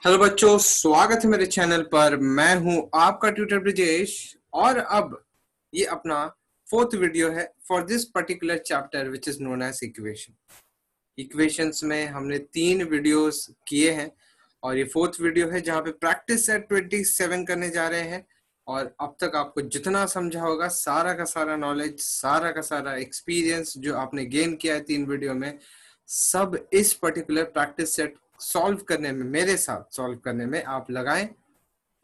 Hello बच्चों, स्वागत है मेरे चैनल पर। मैं हूं आपका ट्यूटर ब्रिजेश और अब ये अपना फोर्थ वीडियो है for this particular chapter which is known as equation. Equations में हमने 3 वीडियोस किए हैं और ये फोर्थ वीडियो है जहां पे प्रैक्टिस सेट 27 करने जा रहे हैं। और अब तक आपको जितना समझा होगा, सारा का सारा नॉलेज, सारा का सारा एक्सपीरियंस जो आपने गेन किया है 3 वीडियो में, सब इस पर्टिकुलर प्रैक्टिस सेट सॉल्व करने में, मेरे साथ सॉल्व करने में आप लगाएं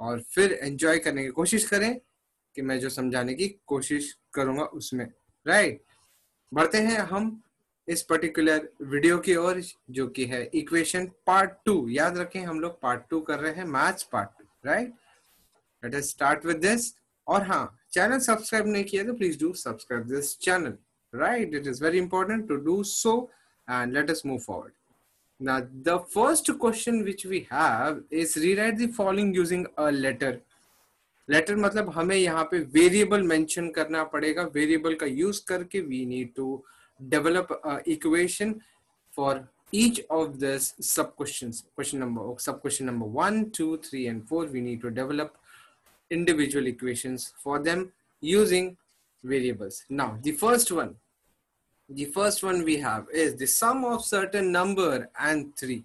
और फिर एंजॉय करने की कोशिश करें कि मैं जो समझाने की कोशिश करूंगा उसमें। राइट, बढ़ते हैं हम इस पर्टिकुलर वीडियो की ओर, जो कि है इक्वेशन पार्ट 2। याद रखें, हम लोग पार्ट 2 कर रहे हैं, maths part 2। Right, let us start with this. और हाँ, चैनल सब्सक्राइब नहीं किया तो please do subscribe this channel. Right, it is very important to do so and let us move forward. Now, the first question which we have is rewrite the following using a letter. Letter मतलब हमें यहाँ पे variable mention करना पड़ेगा। Variable का use करके we need to develop a equation for each of this sub questions. Sub question number 1, 2, 3 and 4. We need to develop individual equations for them using variables. Now, the first one we have is the sum of certain number and 3.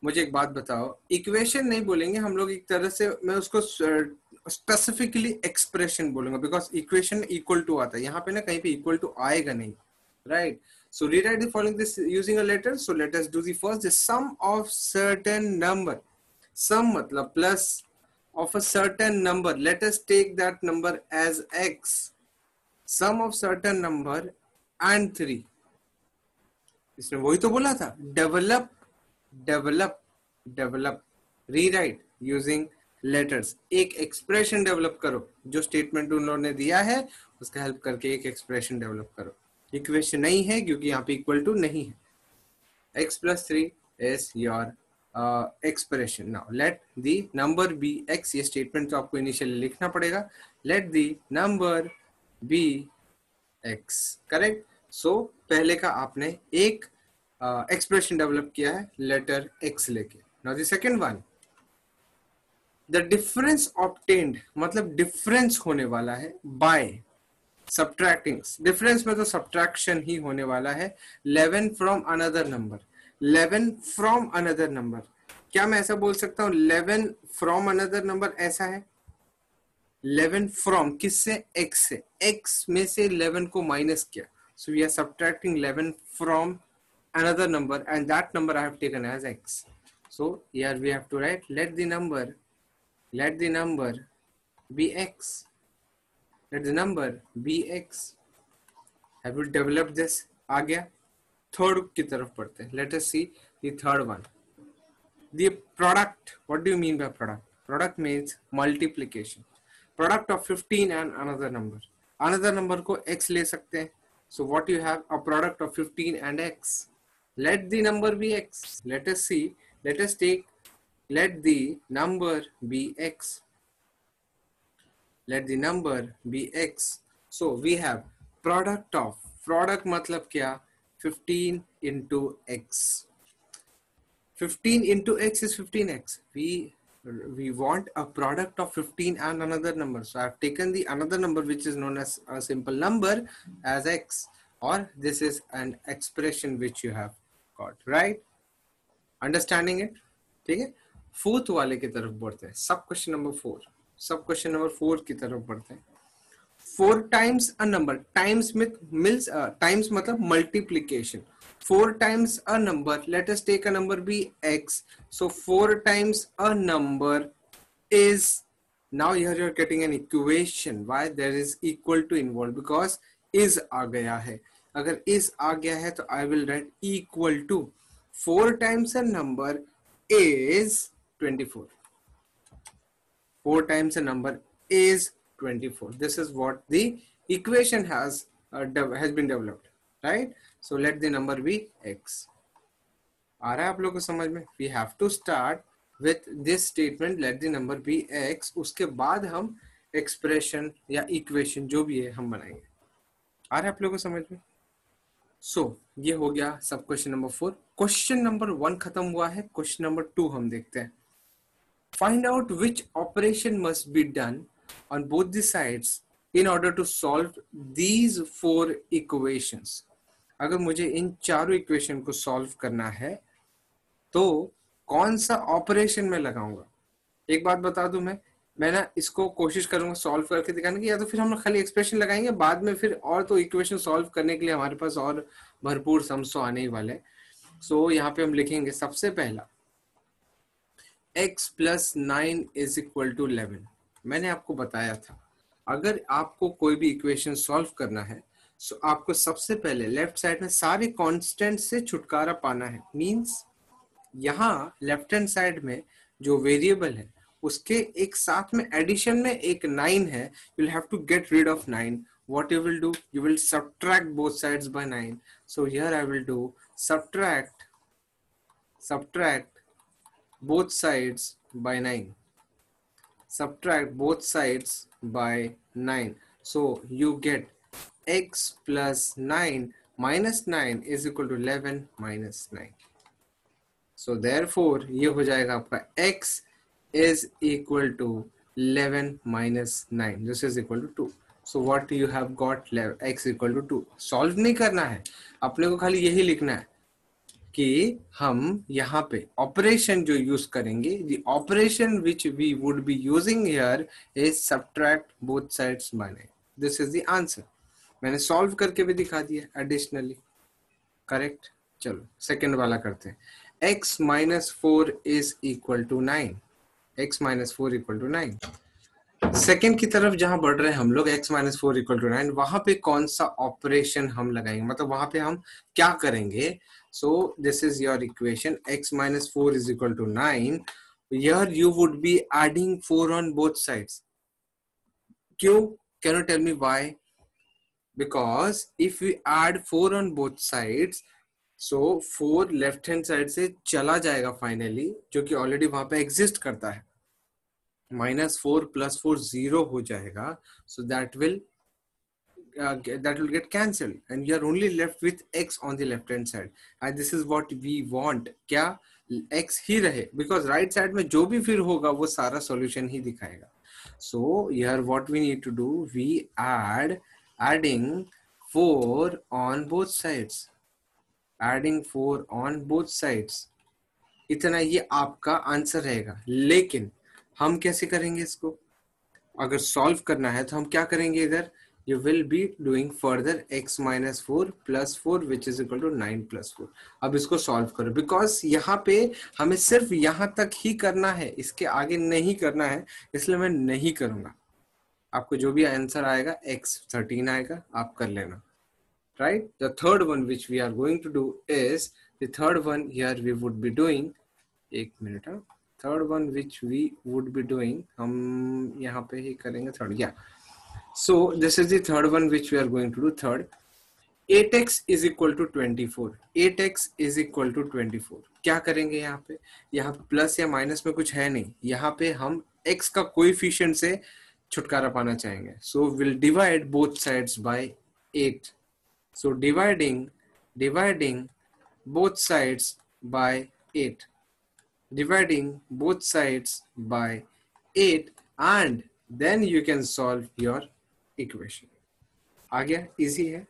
मुझे एक बात बताओ, equation नहीं बोलेंगे हम लोग, एक तरह से मैं उसको स्पेसिफिकली एक्सप्रेशन बोलूंगा, बिकॉज इक्वेशन इक्वल टू आता है यहाँ पे ना, कहीं पे इक्वल टू आएगा नहीं। Right, so rewrite the following this using a letter. So let us do the first, the sum of certain number. Sum मतलब plus of a certain number, let us take that number as x। Sum of certain number and 3, इसने वही तो बोला था, develop develop develop, rewrite using letters. एक expression develop करो, जो statement उन लोगों ने दिया है उसका हेल्प करके एक एक्सप्रेशन डेवलप करो। इक्वेशन नहीं है क्योंकि यहाँ पे इक्वल टू नहीं है। x plus 3 is your expression. Now let the number be x. ये स्टेटमेंट तो आपको इनिशियली लिखना पड़ेगा। let the number be x, correct. So पहले का आपने एक एक्सप्रेशन डेवलप किया है लेटर x लेके। Now the second one, the difference obtained मतलब डिफरेंस होने वाला है बाय सब्ट्रैक्टिंग। डिफरेंस में तो सब्ट्रैक्शन ही होने वाला है। 11 from another number, 11 from another number. क्या मैं ऐसा बोल सकता हूँ 11 फ्रॉम अनदर नंबर? ऐसा है 11 फ्रॉम किससे? x से। x में से 11 को माइनस किया, so we are subtracting 11 from another number and that number I have taken as x. So here we have to write let the number be x. Let the number be x. Have you developed this? आ गया। Third की तरफ पढ़ते हैं। Let us see the third one. The product. What do you mean by product? Product means multiplication. Product of 15 and another number. Another number को x ले सकते हैं। So what you have? A product of 15 and x. Let the number be x. Let us see. Let us take. Let the number be x. Let the number be x. So we have product of. Product मतलब क्या? 15 into x. 15 into x is 15x. We want a product of 15 and another number. So I have taken the another number which is known as a simple number as x, or this is an expression which you have got. Right? Understanding it? ठीक है। Fourth वाले की तरफ बढ़ते हैं। सब question number 4। सब question number 4 की तरफ बढ़ते हैं। 4 times a number. Times मतलब multiplication. 4 times a number. Let us take a number be x. So 4 times a number is, now here you are getting an equation. Why? There is equal to involved because is आ गया है। अगर is आ गया है तो I will write equal to 4 times a number is 24. 4 times a number is 24. This is what the equation has been developed, right? So let the number be x. आ रहा है आप लोगों को समझ में? We have to start with this statement, let the number be x. उसके बाद हम expression या equation जो भी है हम बनाएंगे। आ रहा है आप लोगों को समझ में? ये हो गया सब क्वेश्चन नंबर 4। क्वेश्चन नंबर 1 खत्म हुआ है। क्वेश्चन नंबर 2 हम देखते हैं। Find out which operation must be done on both the sides in order to solve these 4 equations. अगर मुझे इन चारों इक्वेशन को सॉल्व करना है तो कौन सा ऑपरेशन में लगाऊंगा। एक बात बता दूं, मैं ना इसको कोशिश करूंगा सॉल्व करके दिखाने की, या तो फिर हम खाली एक्सप्रेशन लगाएंगे बाद में, फिर और तो इक्वेशन सॉल्व करने के लिए हमारे पास और भरपूर सम्स आने ही वाले। सो यहाँ पे हम लिखेंगे सबसे पहला x + 9 = 11। मैंने आपको बताया था अगर आपको कोई भी इक्वेशन सॉल्व करना है तो आपको सबसे पहले लेफ्ट साइड में सारे कांस्टेंट से छुटकारा पाना है। मींस यहाँ लेफ्ट हैंड साइड में जो वेरिएबल है उसके एक साथ में एडिशन में एक 9 है। You will have to get rid of 9। What you will do, you will subtract both sides by 9। So here I will do subtract both sides by 9. Subtract both sides by 9. So you get x + 9 - 9 = 11 - 9. So therefore ये हो जाएगा आपका x is equal to 11 - 9. This is equal to 2. So what you have got, x equal to 2. Solve नहीं करना है, अपने को खाली यही लिखना है कि हम यहाँ पे ऑपरेशन जो यूज करेंगे, the operation which we would be using here is subtract both sides by 9. This is the answer. मैंने सॉल्व करके भी दिखा दिया एडिशनली। करेक्ट। चलो सेकंड वाला करते हैं। x - 4 = 9. x - 4 = 9। सेकेंड की तरफ जहां बढ़ रहे हैं हम लोग, x - 4 = 9, वहां पे कौन सा ऑपरेशन हम लगाएंगे, मतलब वहां पे हम क्या करेंगे। So this is your equation, x - 4 = 9। Here you would be adding 4 on both sides. क्यों? Can you tell me why? Because if we add 4 on both sides, so 4 left hand side से चला जाएगा फाइनली, जो कि already वहां पे exist करता है। -4 + 4 0 हो जाएगा, so that will get cancelled and you are only left with x on the left hand side, and this is what we want। क्या x ही रहे, because right side में जो भी फिर होगा वो सारा solution ही दिखाएगा। So here what we need to do, we adding 4 on both sides, adding 4 on both sides। इतना ये आपका आंसर रहेगा। लेकिन हम कैसे करेंगे इसको, अगर सॉल्व करना है तो हम क्या करेंगे, इधर you will be doing further x - 4 + 4 which is equal to 9 + 4। अब इसको सॉल्व करो, बिकॉज यहाँ पे हमें सिर्फ यहाँ तक ही करना है, इसके आगे नहीं करना है, इसलिए मैं नहीं करूंगा। आपको जो भी आंसर आएगा x 13 आएगा, आप कर लेना। Right. The third one which we are going to do is, the third one here we would be doing, एक minute, third one which we would be doing, हम यहाँ पे ही करेंगे थर्ड। या so this is the third one which we are going to do। third, 8x is equal to 24। 8x is equal to 24। क्या करेंगे यहाँ पे, यहाँ पे प्लस या माइनस में कुछ है नहीं, यहाँ पे हम x का कोएफिशिएंट से छुटकारा पाना चाहेंगे। so we'll divide both sides by 8। so dividing both sides by 8, dividing both sides by 8, and then you can solve your equation. आ गया, इजी है।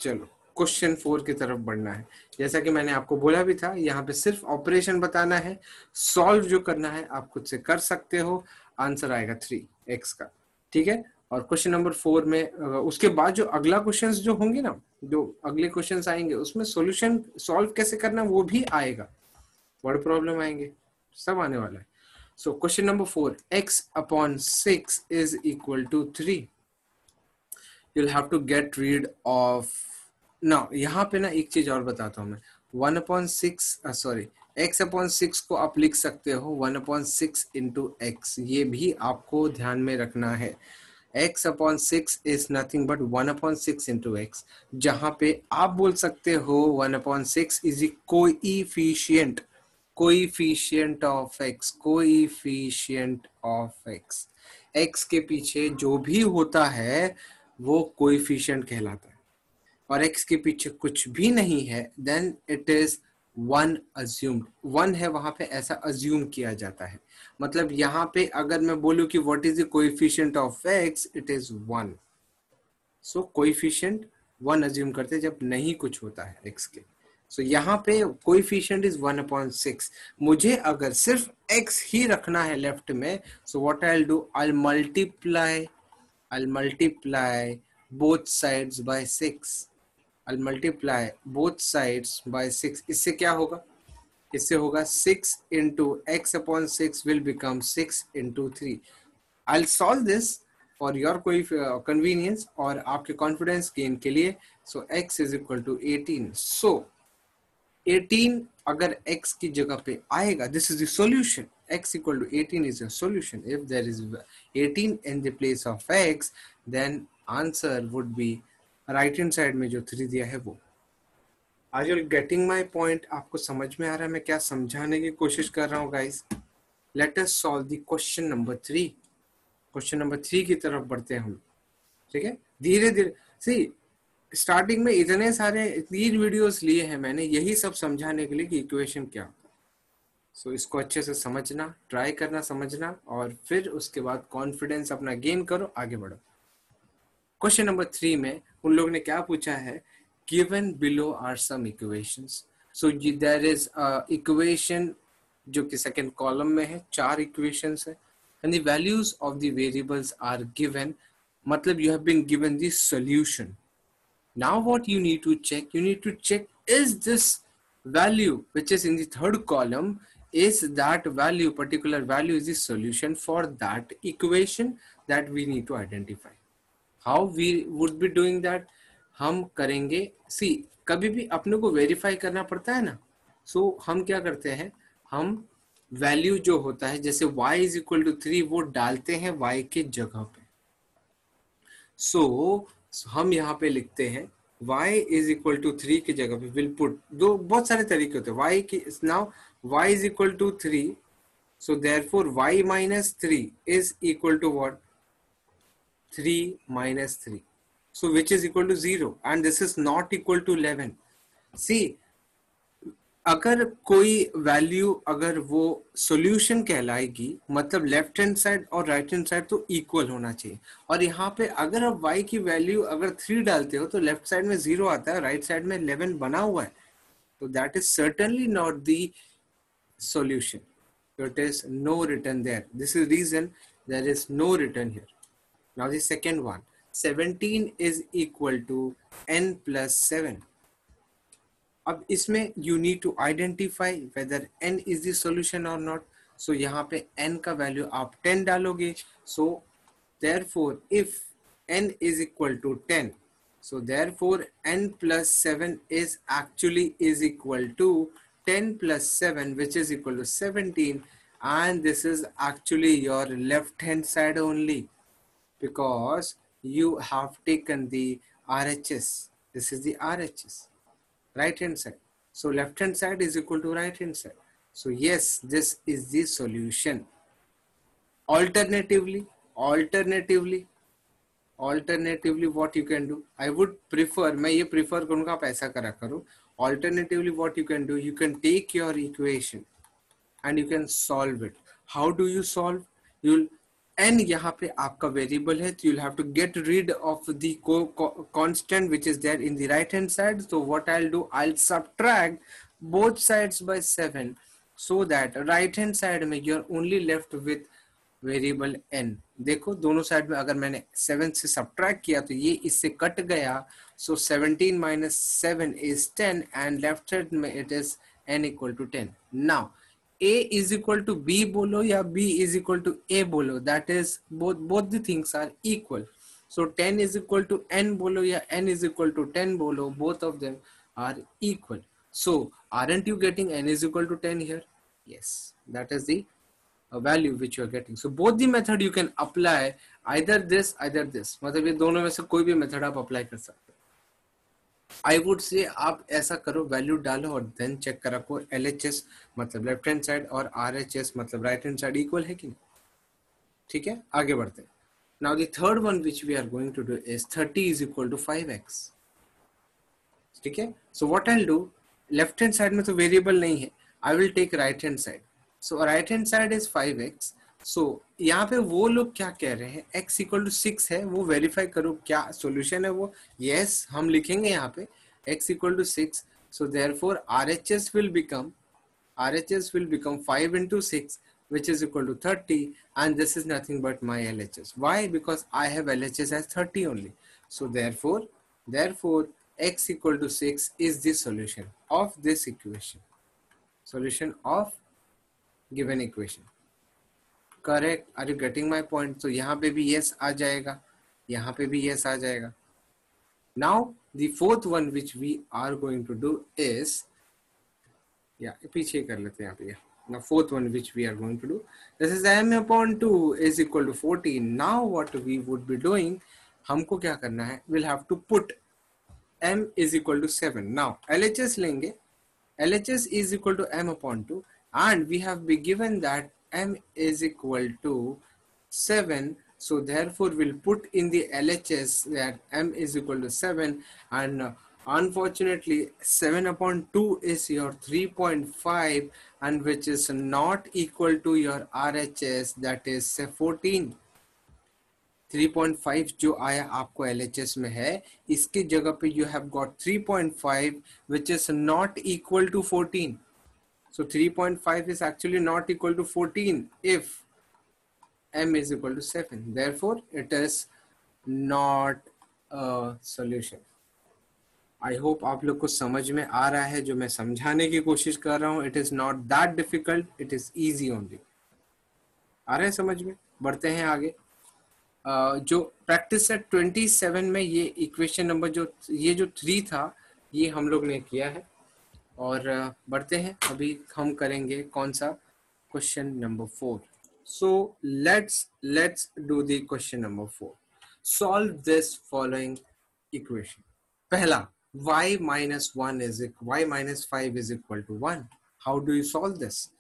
चलो क्वेश्चन 4 की तरफ बढ़ना है। जैसा कि मैंने आपको बोला भी था, यहाँ पे सिर्फ ऑपरेशन बताना है, सॉल्व जो करना है आप खुद से कर सकते हो। आंसर आएगा 3x का, ठीक है। और क्वेश्चन नंबर 4 में उसके बाद जो अगला क्वेश्चंस जो होंगे ना, जो अगले क्वेश्चंस आएंगे उसमें सॉल्यूशन सॉल्व कैसे करना वो भी आएगा, वर्ड प्रॉब्लम आएंगे, सब आने वाला है। So question number 4, x/6 is equal to 3। you'll have to get rid of, now यहाँ पे ना एक चीज और बताता हूँ मैं, 1/6 x/6 को आप लिख सकते हो 1/6 into x। ये भी आपको ध्यान में रखना है। x/6 is nothing but 1/6 into x, जहाँ पे आप बोल सकते हो 1/6 is the coefficient of x, coefficient of x। x के पीछे जो भी होता है वो कोएफिशिएंट कहलाता है। और x के पीछे कुछ भी नहीं है, then it is 1 assumed. 1 है वहां पे, ऐसा assume किया जाता है. मतलब यहाँ पे अगर मैं बोलूं कि what is the coefficient of x, it is 1. So coefficient 1 assume करते जब नहीं कुछ होता है x के. So यहाँ पे coefficient is 1/6. मुझे अगर सिर्फ x ही रखना है लेफ्ट में, so what I'll do, I'll multiply both sides by 6. I'll multiply both sides by 6. इससे क्या होगा? इससे होगा 6 into x upon 6 will become 6 into 3. I'll solve this for your convenience और आपके confidence gain के लिए. So x is equal to 18. So 18 अगर x की जगह पे आएगा, this is the solution. X equal to 18 is a solution. If there is 18 in the place of x, then answer would be right hand side में जो 3 दिया है वो. Are you getting my point? आपको समझ में आ रहा है मैं क्या समझाने की कोशिश कर रहा हूँ guys? Let us solve the question number 3. Question number 3 की तरफ बढ़ते हैं हम. ठीक है, धीरे धीरे. सी स्टार्टिंग में इतने सारे 3 वीडियोस लिए हैं मैंने यही सब समझाने के लिए कि इक्वेशन क्या होता है. सो इसको अच्छे से समझना, ट्राई करना समझना, और फिर उसके बाद कॉन्फिडेंस अपना गेन करो, आगे बढ़ो. क्वेश्चन नंबर 3 में उन लोगों ने क्या पूछा है, given below are some equations. So there is equation जो कि सेकंड कॉलम में है, 4 इक्वेशंस है, and the values of the variables are given. मतलब you have been given the solution. Now what you need to check is this value which is in the third column, is that value, particular value is the solution for that equation that we need to identify. How we would be doing that? हम करेंगे, see कभी भी अपने को verify करना पड़ता है ना. So हम क्या करते हैं, हम वैल्यू जो होता है जैसे y is equal to 3 वो डालते हैं y के जगह पे. So हम यहाँ पे लिखते हैं y is equal to 3 की जगह पे विल पुट, दो बहुत सारे तरीके होते हैं y की. Now y is equal to 3, so therefore y minus 3 is equal to what? 3 minus 3, so which is equal to 0, and this is not equal to 11. See, अगर कोई वैल्यू अगर वो सॉल्यूशन कहलाएगी, मतलब लेफ्ट हैंड साइड और right hand side तो equal होना चाहिए. और यहाँ पे अगर आप y की वैल्यू अगर 3 डालते हो तो लेफ्ट साइड में 0 आता है, राइट साइड में 11 बना हुआ है, तो that is certainly not the solution. It is no return there. This is reason there is no return here. Now the second one, 17 is equal to n plus 7. अब इसमें you need to identify whether n is the solution or not. So यहाँ पे n का value आप 10 डालोगे. So therefore if n is equal to 10, so therefore n plus 7 is actually is equal to 10 plus 7, which is equal to 17, and this is actually your left hand side only, because you have taken the RHS. This is the RHS, right hand side. So left hand side is equal to right hand side. So yes, this is the solution. Alternatively, what you can do, I would prefer, मैं ये prefer करूँगा आप ऐसा करा करो. Alternatively, what you can do, you can take your equation and you can solve it. How do you solve? You'll n यहाँ पे आपका वेरिएबल है, तो you'll have to get rid of the constant which is there in the right hand side. So what I'll do, I'll subtract both sides by 7, so that right hand side में you're only left with variable n. देखो दोनों side में अगर मैंने 7 से subtract किया तो ये इससे कट गया. So 17 minus 7 is 10, and left side में it is n equal to 10. Now a is equal to b बोलो या b is equal to a बोलो, that is both the things are equal. So 10 is equal to n बोलो या n is equal to 10 बोलो, both of them are equal. So aren't you getting n is equal to 10 here? Yes, that is the value which you are getting. So both the method you can apply, either this, मतलब ये दोनों में से कोई भी method आप apply कर सकते हो. I would say आप ऐसा करो, वैल्यू डालो और देन चेक करा को LHS मतलब लेफ्ट हैंड साइड और RHS मतलब राइट हैंड साइड इक्वल है कि नहीं. ठीक है, आगे बढ़ते हैं. Now the third one which we are going to do is 30 is equal to 5x. ठीक है. So what I will do, left hand side में तो वेरिएबल नहीं है, I will take right hand side. So right hand side is 5x. सो यहाँ पे वो लोग क्या कह रहे हैं, x इक्वल टू 6 है, वो वेरीफाई करो क्या सॉल्यूशन है वो. यस, हम लिखेंगे यहाँ पे x equal to 6. So therefore RHS will become 5 into 6, which is equal to 30, and this is nothing but my LHS. Why? Because I have LHS as 30 only. So therefore x equal to 6 is the solution of this equation. Solution of given equation. Correct? Are you getting my point? So यहाँ पे भी yes आ जाएगा, यहाँ पे भी yes आ जाएगा. Now the fourth one which we are going to do is, पीछे कर लेते हैं यहाँ पे. Now fourth one which we are going to do, this is m upon 2 is equal to 14. Now what we would be doing, हमको क्या करना है, we'll have to put m is equal to 7. Now LHS लेंगे, LHS is equal to m upon 2, and we have been given that m is equal to 7. So therefore we'll put in the LHS that m is equal to 7, and unfortunately 7 upon 2 is your 3.5, and which is not equal to your RHS, that is 14. 3.5 जो आया आपको LHS में है, इसके जगह पे you have got 3.5 which is not equal to 14. So 3.5 is actually not equal to 14 if m is equal to 7. Therefore it is not a solution. I hope आप लोग को समझ में आ रहा है जो मैं समझाने की कोशिश कर रहा हूँ. It is not that difficult, it is easy only. आ रहा है समझ में? बढ़ते हैं आगे. जो प्रैक्टिस सेट 27 में ये इक्वेशन नंबर जो 3 था, ये हम लोग ने किया है. और बढ़ते हैं, अभी हम करेंगे कौन सा, question number 4. So let's do the question number 4. Solve this following equation. पहला, y minus 5 is equal to 1. How do you solve this?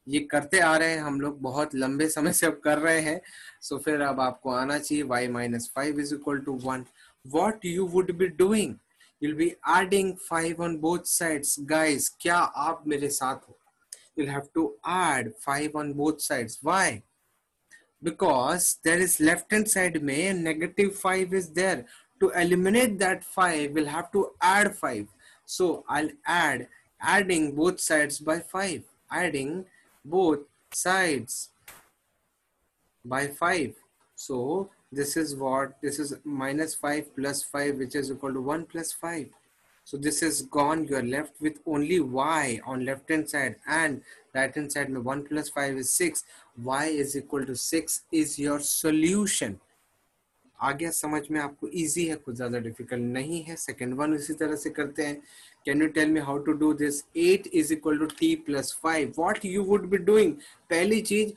ये करते आ रहे हैं हम लोग, बहुत लंबे समय से अब कर रहे हैं. सो फिर अब आपको आना चाहिए y minus 5 is equal to 1. What you would be doing? You'll be adding 5 on both sides. Guys, क्या आप मेरे साथ हो? You'll have to add 5 on both sides. Why? Because there is left hand side में negative 5 is there. To eliminate that 5, we'll have to add 5. So I'll adding both sides by 5. Adding both sides by 5. So this is what? This is minus 5 plus 5, which is equal to 1 plus 5. So this is gone. You are left with only y on left hand side, and right hand side में 1 plus 5 is 6. Y is equal to 6 is your solution. आ गया समझ में आपको? Easy है, कुछ ज्यादा difficult नहीं है. सेकेंड वन इसी तरह से करते हैं. Can you tell me how to do this? 8 is equal to t plus 5. What you would be doing? पहली चीज,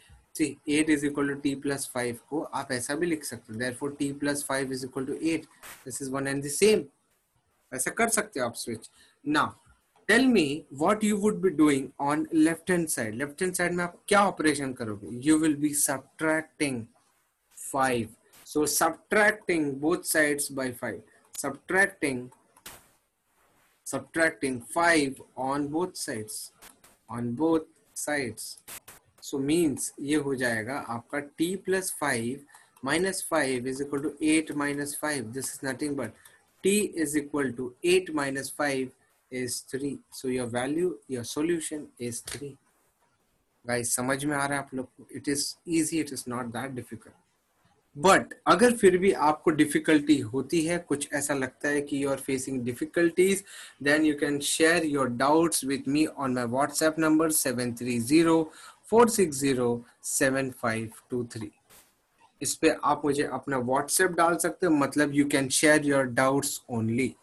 8 is equal to t plus 5 को आप ऐसा भी लिख सकते हो. therefore t plus 5 is equal to 8. this is one and the same. ऐसा कर सकते हो आप switch. Now tell me what you would be doing on left hand side. Left hand side में आप क्या ऑपरेशन करोगे? You will be subtracting 5. So subtracting both sides by 5. Subtracting 5 on both sides. On both sides. So means ये हो जाएगा आपका t plus 5 minus 5 is equal to 8 minus 5. This is nothing but t is equal to 8 minus 5 is 3. So your solution is 3. Guys, समझ में आ रहा है आप लोग को? It is easy. It is not that difficult. But अगर फिर भी आपको डिफिकल्टी होती है, कुछ ऐसा लगता है कि you are facing difficulties, then you can share your doubts with me on my WhatsApp number 7304607523. इस पे आप मुझे अपना व्हाट्सएप डाल सकते हो. मतलब you can share your doubts only.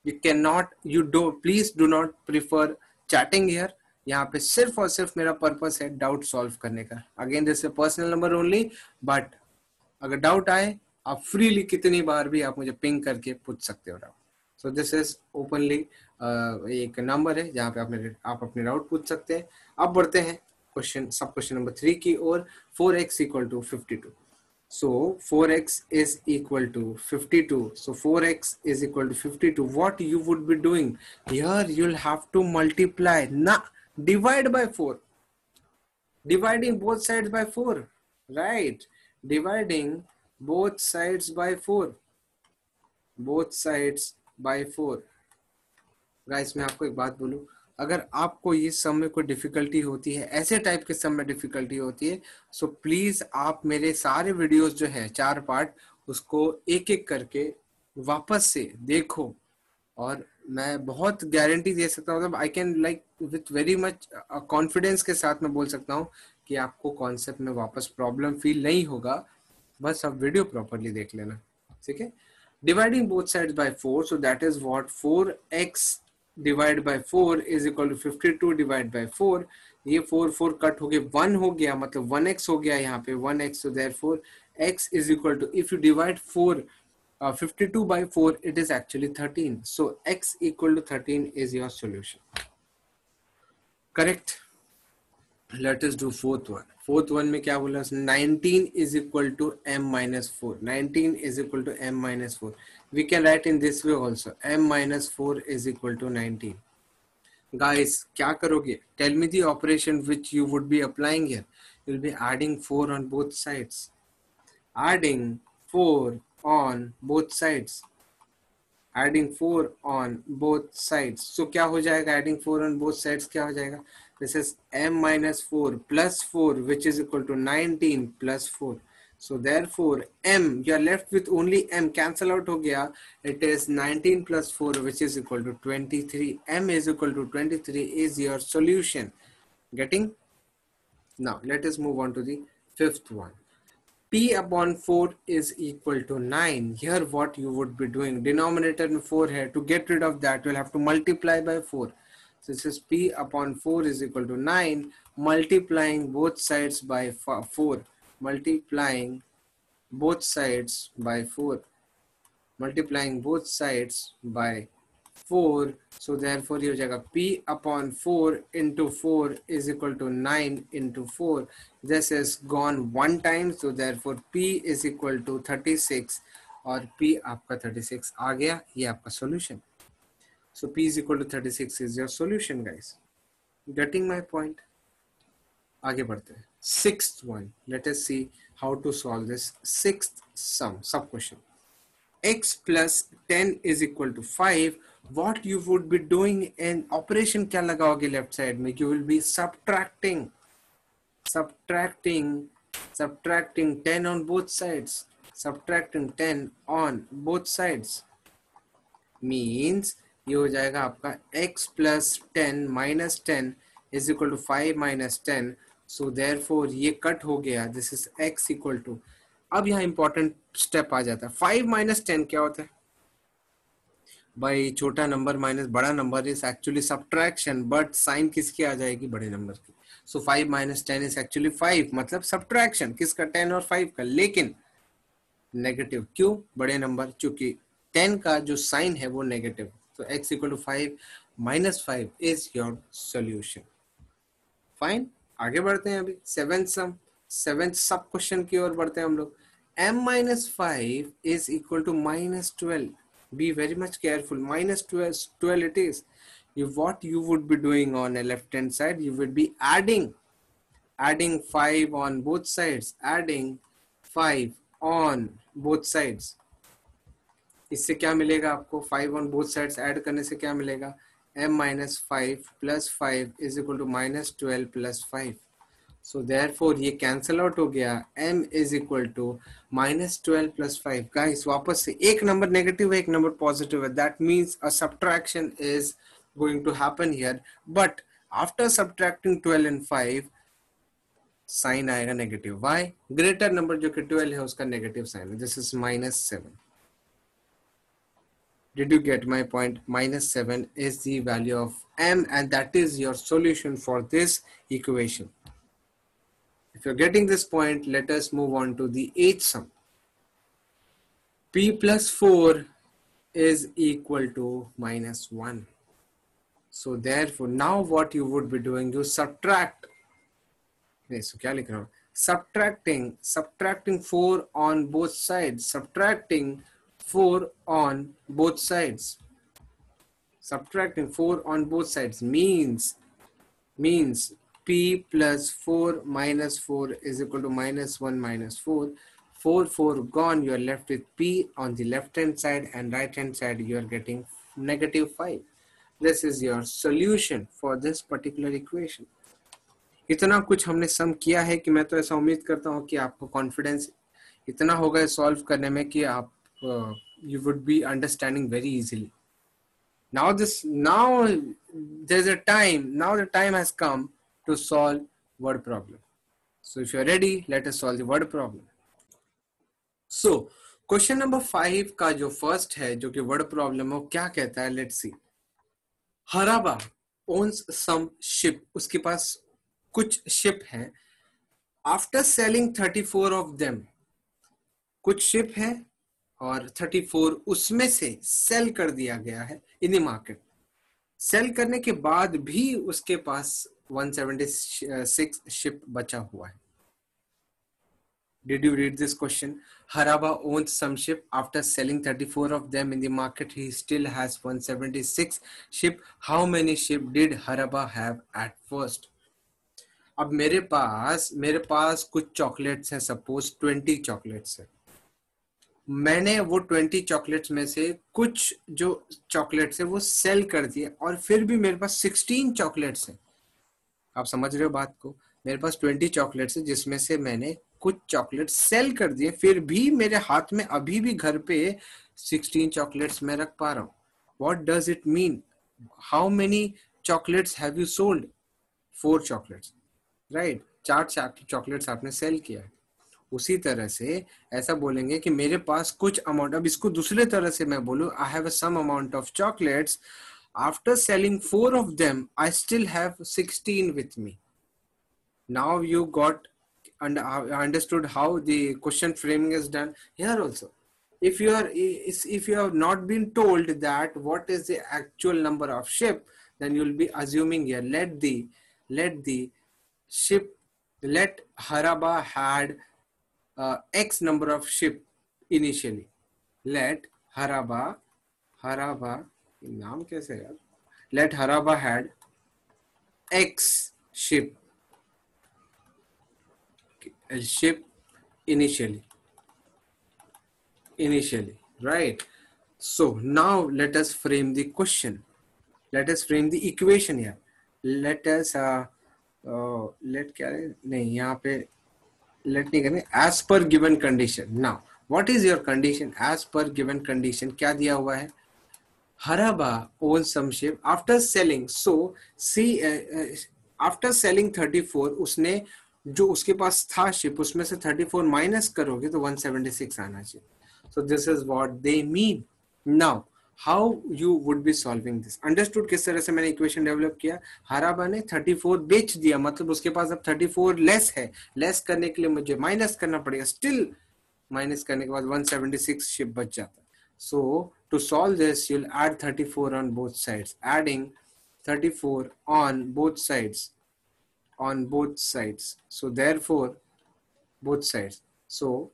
You can not, please do not prefer chatting here. यहाँ पे सिर्फ और सिर्फ मेरा पर्पस है डाउट सॉल्व करने का. Again this is personal number only, but अगर डाउट आए आप फ्रीली कितनी बार भी आप मुझे पिंग करके पूछ सकते हो doubt. So this is openly एक नंबर है जहाँ पे आप अपने डाउट पूछ सकते हैं. अब बढ़ते हैं क्वेश्चन नंबर 3 की ओर. 4x equal to 52. So 4x is equal to 52. So 4x is equal to 52. What you would be doing here, you'll have to multiply, divide by 4, dividing both sides by 4, right? Dividing both sides by 4, both sides by 4. Guys मैं आपको एक बात बोलूं, अगर आपको ये सम में कोई डिफिकल्टी होती है, ऐसे टाइप के सम में डिफिकल्टी होती है, सो प्लीज आप मेरे सारे वीडियोस जो है 4 पार्ट, उसको एक एक करके वापस से देखो, और मैं बहुत गारंटी दे सकता हूँ, मतलब I can like with very much confidence के साथ मैं बोल सकता हूँ कि आपको कॉन्सेप्ट में वापस प्रॉब्लम फील नहीं होगा, बस आप वीडियो प्रॉपरली देख लेना, ठीक है? Dividing both sides by 4, so that is what 4x divided by 4 is equal to 52 divided by 4. ये 4 कट हो गए, 1 हो गया, मतलब 1x हो गया यहाँ पे 1x. So therefore x is equal to, if you divide 52 by 4, it is actually 13. So x equal to 13 is your solution. Correct. Let us do fourth one. Fourth one में क्या बोला? 19 is equal to m minus 4. 19 is equal to m minus 4. We can write in this way also. m minus 4 is equal to 19. Guys, क्या करोगे? Tell me the operation which you would be applying here. You'll be adding 4 on both sides. Adding 4 on both sides. Adding 4 on both sides. So क्या हो जाएगा? Adding 4 on both sides क्या हो जाएगा? This is m minus 4 plus 4, which is equal to 19 plus 4. So therefore m, you are left with only m, cancel out हो गया. It is 19 plus 4, which is equal to 23. m is equal to 23 is your solution. Getting? Now let us move on to the fifth one. P upon 4 is equal to 9. Here what you would be doing, denominator में 4 है, to get rid of that you'll have to multiply by 4. So this is P upon 4 is equal to 9, multiplying both sides by 4, multiplying both sides by 4, multiplying both sides by 4. So therefore ये हो जाएगा P upon 4 into 4 is equal to 9 into 4. This is gone one time, so therefore P is equal to 36, और P आपका 36 आ गया, ये आपका solution. So P is equal to 36 is your solution, guys. Getting my point? आगे बढ़ते हैं. Sixth one. Let us see how to solve this sixth sub question. X plus 10 is equal to 5. What you would be doing in operation क्या लगाओगे left side में? You will be subtracting 10 on both sides. Subtracting 10 on both sides means ये हो जाएगा आपका x plus 10 minus 10 is equal to 5 minus 10. So therefore ये cut हो गया. This is x equal to. अब यहाँ इंपॉर्टेंट स्टेप आ जाता है. 5 माइनस 10 क्या होता है भाई? छोटा नंबर माइनस बड़ा number is actually subtraction, but sign किसकी आ जाएगी? बड़े नंबर की. सो 5 माइनस 10 इज एक्चुअली 5, मतलब सब्ट्रैक्शन किसका? 10 और 5 का, लेकिन नेगेटिव. क्यों? बड़े नंबर, चूंकि 10 का जो साइन है वो नेगेटिव. तो x equal to 5 minus 5 is your solution. Fine, आगे बढ़ते हैं. अभी सेवेंथ सब क्वेश्चन की ओर बढ़ते हैं हम लोग. m minus 5 is equal to minus 12. Be very much careful. Minus 12 it is. What you would be doing on a left hand side, you would be adding 5 on both sides. Adding 5 on both sides. इससे क्या मिलेगा आपको? 5 on both sides add करने से क्या मिलेगा? m minus 5 plus 5 is equal to minus 12 plus 5. So therefore ये cancel out हो गया. m is equal to minus 12 plus 5. Guys वापस से एक नंबर नेगेटिव है, एक नंबर पॉजिटिव है. That means a subtraction is going to happen here. But after subtracting 12 and 5, sign आएगा नेगेटिव. Why? ग्रेटर नंबर जो कि 12 है उसका नेगेटिव साइन है. This is minus 7. Did you get my point? Minus 7 is the value of m, and that is your solution for this equation. If you're getting this point, let us move on to the eighth sum. P plus 4 is equal to minus 1. So therefore, now what you would be doing, you subtract. So क्या लिख रहा हूँ? subtracting 4 on both sides, subtracting 4 on both sides, subtracting 4 on both sides means p plus 4 minus 4 is equal to minus 1 minus 4. 4 gone, you are left with p on the left hand side, and right hand side you are getting negative 5. This is your solution for this particular equation. इतना कुछ हमने सम किया है कि मैं तो ऐसा उम्मीद करता हूँ कि आपको कॉन्फिडेंस इतना होगा सॉल्व करने में कि आप you would be understanding very easily. Now the time has come to solve word problem. So if you're ready, let us solve the word problem. So question number 5 का जो फर्स्ट है, जो कि वर्ड प्रॉब्लम है, वो क्या कहता है, लेट्स सी. हराबा owns some ship, उसके पास कुछ शिप हैं. आफ्टर सेलिंग 34 ऑफ देम, कुछ शिप है और 34 उसमें से सेल कर दिया गया है इन द मार्केट. सेल करने के बाद भी उसके पास 176 शिप बचा हुआ है. Did you read this question? Haraba owns some ship. After selling 34 of them in the market, he still has 176 ship. How many ship did Haraba have at first? अब मेरे पास कुछ चॉकलेट्स हैं, सपोज 20 चॉकलेट्स है. मैंने वो 20 chocolates में से कुछ जो चॉकलेट्स है वो सेल कर दिए, और फिर भी मेरे पास 16 चॉकलेट्स हैं. आप समझ रहे हो बात को? मेरे पास 20 चॉकलेट्स है जिसमें से मैंने कुछ चॉकलेट सेल कर दिए, फिर भी मेरे हाथ में अभी भी घर पे 16 चॉकलेट्स मैं रख पा रहा हूँ. What does it mean? How many chocolates have you sold? 4 chocolates, right. 4 chocolates आपने सेल किया है. उसी तरह से ऐसा बोलेंगे कि मेरे पास कुछ अमाउंट, अब इसको दूसरे तरह से मैं बोलूं, I have some amount of chocolates. After selling 4 of them, I still have 16 with me. Now you got and understood how the question framing is done here also. If you have not been told that what is the actual number of ship, then you'll be assuming here, let Haraba had X number of ship initially. Let Haraba नाम कैसे यार? Let Haraba had X ship initially, right? So now let us frame the question. Let us frame the equation here. Let us let क्या है? नहीं, यहाँ पे let नहीं करने. As per given condition. Now what is your condition? As per given condition क्या दिया हुआ है? Haraba owns some ship after selling. So see, after selling 34, उसने जो उसके पास था शिप उसमें से 34 माइनस करोगे तो 176 आना चाहिए. So this is what they mean. Now how you would be solving this? Understood किस तरह से मैंने इक्वेशन डेवलप किया? हराबा ने 34 बेच दिया, मतलब उसके पास अब 34 लेस है. लेस करने के लिए मुझे माइनस करना पड़ेगा. स्टिल माइनस करने के बाद 176 शिप बच जाता. So to solve this, you'll add 34 on both sides. Adding 34 on both sides. So therefore, both sides. So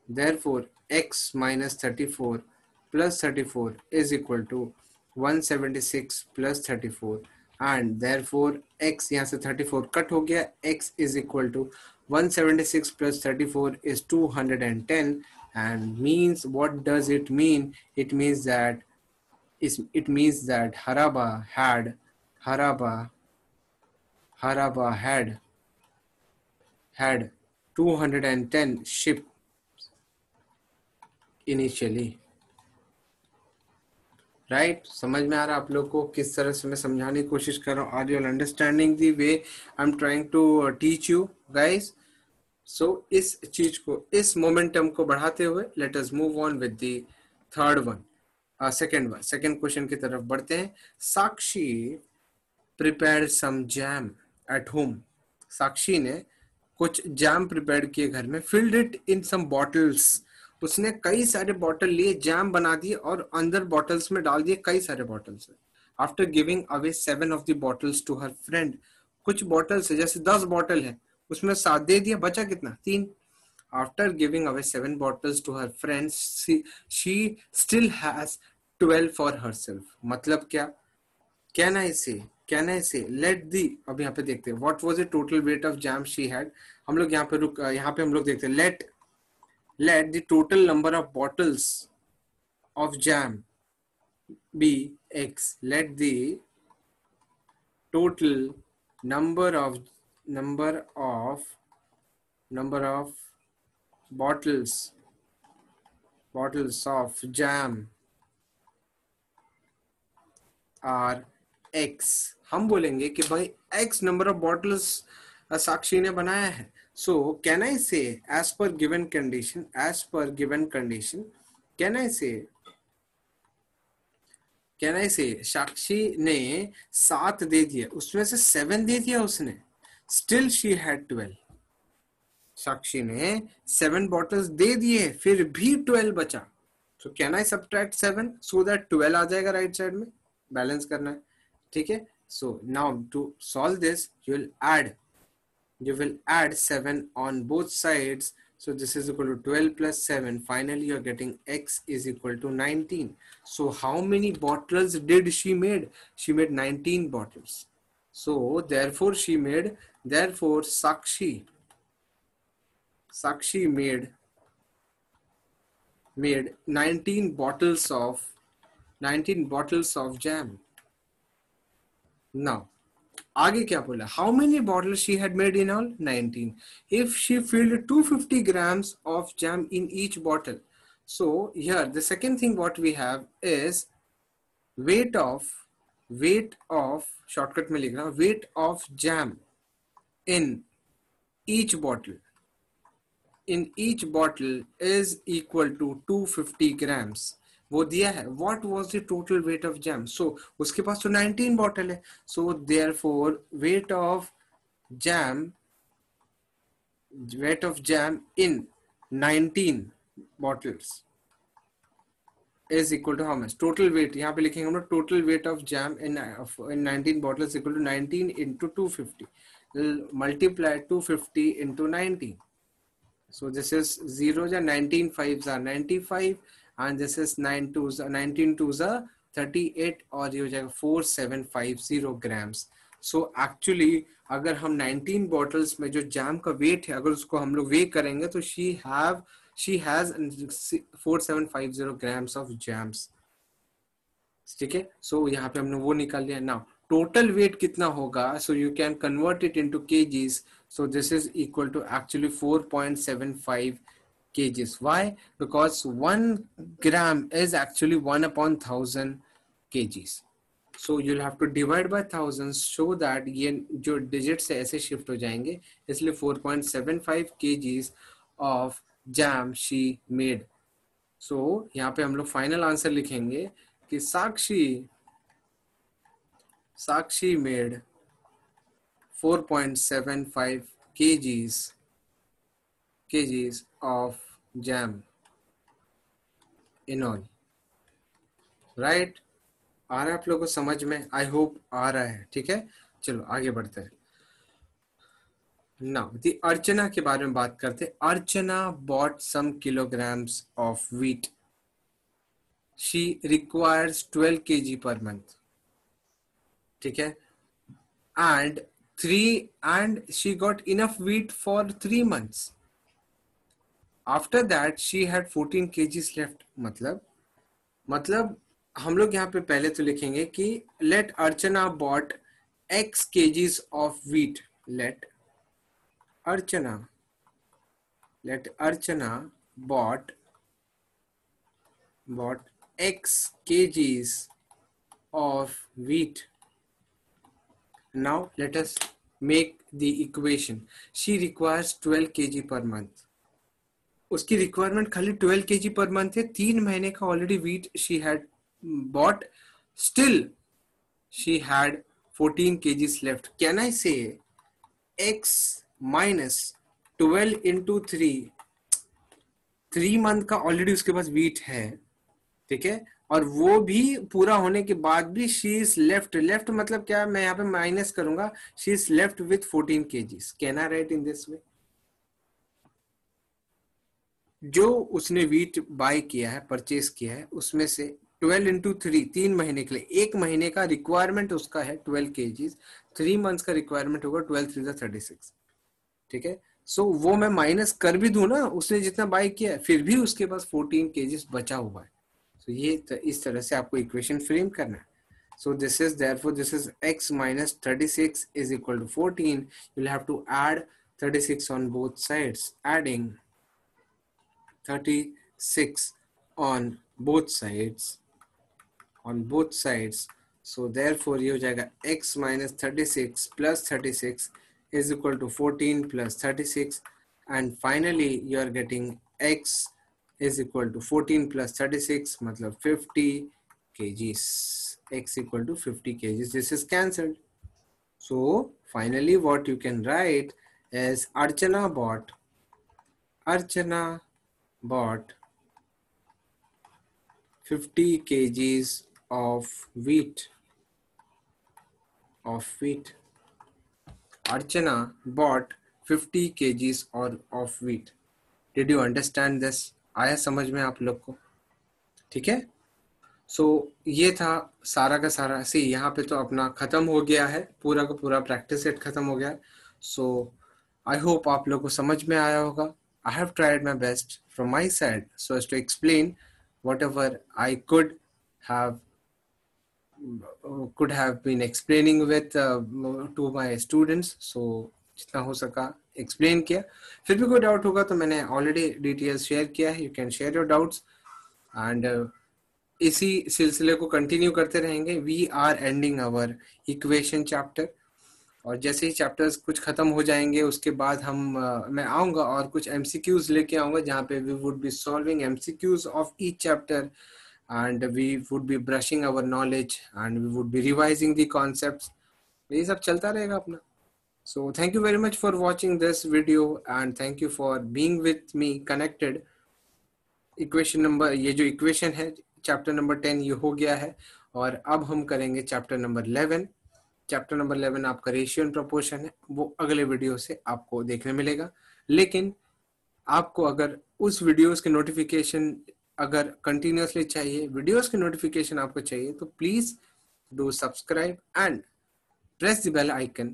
therefore, x minus 34 plus 34 is equal to 176 plus 34, and therefore x यहाँ से 34 cut हो गया. X is equal to 176 plus 34 is 210, and means, what does it mean? It means that Haraba had 210 ships initially. Right समझ में आ रहा है आप लोग को किस तरह से मैं समझाने की कोशिश कर रहा हूँ? Are you understanding the way I am trying to teach you guys? So इस चीज को, इस मोमेंटम को बढ़ाते हुए let us move on with the third one, second question की तरफ बढ़ते हैं. Sakshi prepare some jam at home. Sakshi ने कुछ जैम प्रिपेयर किए घर में. Filled it in some bottles. उसने कई सारे बॉटल लिए, जैम बना दिए और अंदर बॉटल्स में डाल दिए कई सारे bottles. After giving away 7 of the bottles to her friend. कुछ बॉटल्स है, जैसे 10 बॉटल है, उसमें 7 दे दिया, बचा कितना? 3। After giving away 7 bottles to her friends she still has 12 for herself. मतलब क्या? कैन आई से लेट दी, अब यहाँ पे देखते हैं what was the total weight of jam she had. हम लोग यहाँ पे हम लोग देखते हैं let the total number of bottles of jam be x। let the total number of number of number of bottles of jam are x। हम बोलेंगे कि भाई x नंबर ऑफ बॉटल्स साक्षी ने बनाया है। सो कैन आई से as per given condition can I से साक्षी ने 7 दे दिया, उसमें से 7 दे दिया उसने, स्टिल शी हैड 12। साक्षी ने 7 बॉटल्स दे दिए, फिर भी 12 बचा। So can I subtract 7 so that 12 आ जाएगा राइट साइड में, बैलेंस करना है, ठीक है। So now to solve this you will add 7 on both sides. So this is equal to 12 plus 7. Finally, you're getting x is equal to 19. So how many bottles did she made? She made 19 bottles. So therefore Sakshi made 19 bottles of jam. Now आगे क्या बोला? How many bottles she had made in all? 19. If she filled 250 grams of jam in each bottle. So here the second thing what we have is weight of shortcut में लिख रहा हूँ, weight of jam in each bottle is equal to 250 grams. वो दिया है। What was the total weight of jam? So उसके पास तो 19 bottle है। So therefore weight of jam in 19 bottles is equal to how much? Total weight यहाँ पे लिखेंगे हम लोग, total weight of jam in 19 bottles equal to 19 into 250. Multiply 250 into 19. So this is 0 ja 19 5s are 95 and this is 9 2s 19 2s are 38 और ये हो जाएगा 4750 grams. So actually अगर हम 19 bottles में जो जैम का वेट है अगर उसको हम लोग वे करेंगे तो she has 4750 grams of jams. ठीक है। सो यहाँ पे हमने वो निकाल लिया। नाउ टोटल वेट कितना होगा? So you can convert it into KGs. So this is equal to actually 4.75 kgs. Why? Because 1 gram is actually 1/1000 kgs. So you'll have to divide by thousands so that ये जो digits है ऐसे shift हो जाएंगे, इसलिए 4.75 kgs of jam she made. So यहाँ पे हम लोग final answer लिखेंगे कि साक्षी made 4.75 kgs of jam in all. Right? आ रहा है आप लोगों को समझ में? आई होप आ रहा है। ठीक है, चलो आगे बढ़ते हैं। नाउ दी अर्चना के बारे में बात करते हैं। अर्चना bought some kilograms of wheat. She requires 12 kg per month. ठीक है, and she got enough wheat for 3 months. After that she had 14 kgs left. मतलब हम लोग यहाँ पे पहले तो लिखेंगे कि let Archana bought x kgs of wheat. Let Archana bought x kgs of wheat. Now let us make the equation. She requires 12 kg per month. उसकी रिक्वायरमेंट खाली 12 kg पर मंथ है। 3 महीने का already wheat she had bought, still she had 14 kgs left. Can I से x minus 12 into 3 month का already उसके पास wheat है। ठीक है, और वो भी पूरा होने के बाद भी शी इज लेफ्ट, लेफ्ट मतलब क्या, मैं यहाँ पे माइनस करूंगा, she is left with 14 kgs. Can I right in this way? जो उसने वीट बाय किया है, परचेज किया है, उसमें से 12 इंटू 3, 3 महीने के लिए, 1 महीने का रिक्वायरमेंट उसका है 12 kgs, 3 मंथ्स का रिक्वायरमेंट होगा 12 3 36. ठीक है, सो वो मैं माइनस कर भी दूं ना, उसने जितना बाय किया है, फिर भी उसके पास 14 kgs बचा हुआ है. तो ये इस तरह से आपको इक्वेशन फ्रेम करना है. So this is, therefore this is x minus 36 is equal to 14. You'll have to add 36 on both sides. Adding 36 on both sides, so therefore ये हो जाएगा x minus 36 plus 36 is equal to 14 plus 36, and finally you are getting x is equal to 14 plus 36 मतलब 50 kgs. X equal to 50 kgs. This is cancelled. So finally what you can write is Archana bought 50 kgs of wheat. Archana bought 50 kgs of wheat. Did you understand this? आया समझ में आप लोग को? ठीक है, सो ये था सारा का सारा. सी यहाँ पे तो अपना खत्म हो गया है, पूरा का पूरा प्रैक्टिस सेट खत्म हो गया है. सो आई होप आप लोग को समझ में आया होगा. I have tried my best from my side so as to explain whatever I could have been explaining with to my students. So जितना हो सका एक्सप्लेन किया. फिर भी कोई डाउट होगा तो मैंने ऑलरेडी डिटेल्स शेयर किया है. You can share your doubts and इसी सिलसिले को कंटिन्यू करते रहेंगे. We are ending our equation chapter, और जैसे ही चैप्टर्स कुछ खत्म हो जाएंगे उसके बाद मैं आऊँगा और कुछ MCQs लेके आऊँगा जहाँ पे we would be solving MCQs of each chapter and we would be brushing our knowledge and we would be revising the concepts. ये सब चलता रहेगा अपना. So thank you very much for watching this video and thank you for being with me connected. Equation number, ये जो equation है chapter number 10 ये हो गया है, और अब हम करेंगे चैप्टर नंबर 11. चैप्टर नंबर 11 आपका रेशियो एंड प्रोपोर्शन है, वो अगले वीडियो से आपको देखने मिलेगा. लेकिन आपको अगर उस वीडियोस के नोटिफिकेशन अगर कंटिन्यूसली चाहिए, वीडियोस के नोटिफिकेशन आपको चाहिए, तो please do subscribe and press the bell icon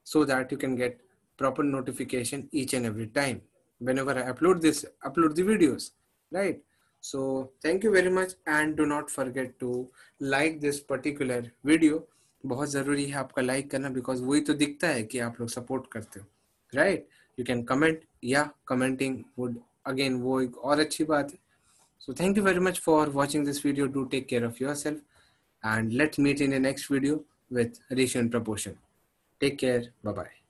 so that you can get proper notification each and every time whenever I upload the videos, right? So thank you very much and do not forget to like this particular video. बहुत ज़रूरी है आपका like करना, because वही तो दिखता है कि आप लोग सपोर्ट करते हो, राइट? यू कैन कमेंट, या कमेंटिंग वुड अगेन वो एक और अच्छी बात है. So thank you very much for watching this video. Do take care of yourself and let's meet in the next video with ratio and proportion. Take care. Bye bye.